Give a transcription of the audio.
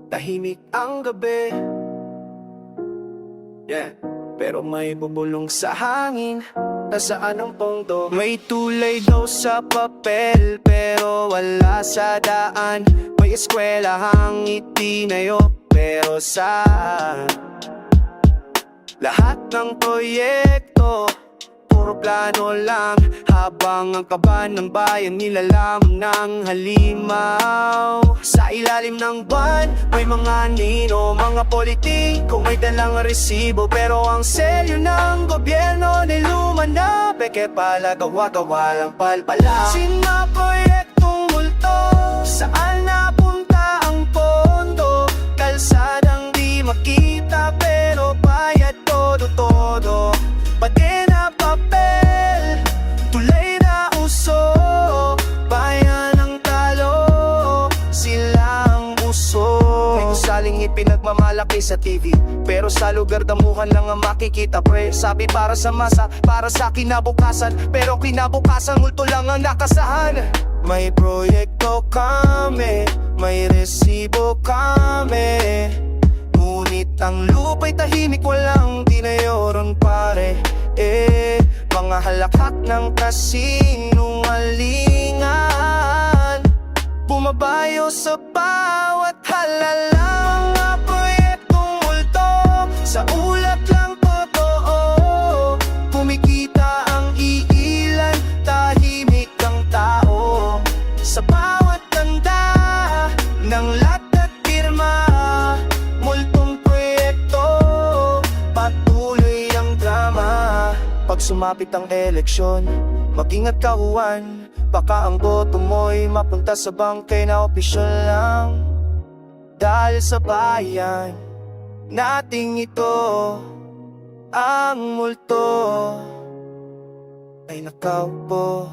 tahimik ang gabi. Pero may bubulong sa hangin. Nasaan ang pondo? May tulay daw sa papel, pero wala sa daan. May eskwelahang itinayo, pero sa lahat ng proyekto, puro plano lang. Habang ang kaban ng bayan nilalamang ng halimaw. Sa ilalim ng buwan, may mga nino, mga politiko, may dalang resibo. Pero ang selyo ng gobyerno niluma na. Peke pala, gawa-gawa lang palpala. Sina proyektong multo, saan napunta ang pondo? Kalsadang di makita, pero bayad todo-todo. Pati na papel, tulay na uso, bayan ang talo, sila ang uso. May usaling ipinagmamalaki sa TV, pero sa lugar damuhan lang ang makikita, pre. Sabi para sa masa, para sa kinabukasan, pero kinabukasan multo lang ang nakasahan. May proyekto kami, may resibo kami, ngunit ang lupa'y tahimik, walang dinayoron, pare. Mga halakhak ng kasinungalingan, bumabayo sa bawat halala. Mga proyektong multo, sa ulat lang totoo. Kumikita ang iilan, tahimik ang tao. Sa bawat tanda ng lahat at pirma, multong proyekto, patuloy ang drama. Pag sumapit ang eleksyon, mag-ingat ka, Juan. Baka ang boto mo'y mapunta sa bangkay na opisyal lang. Dahil sa bayan nating ito, ang multo ay nakaupo.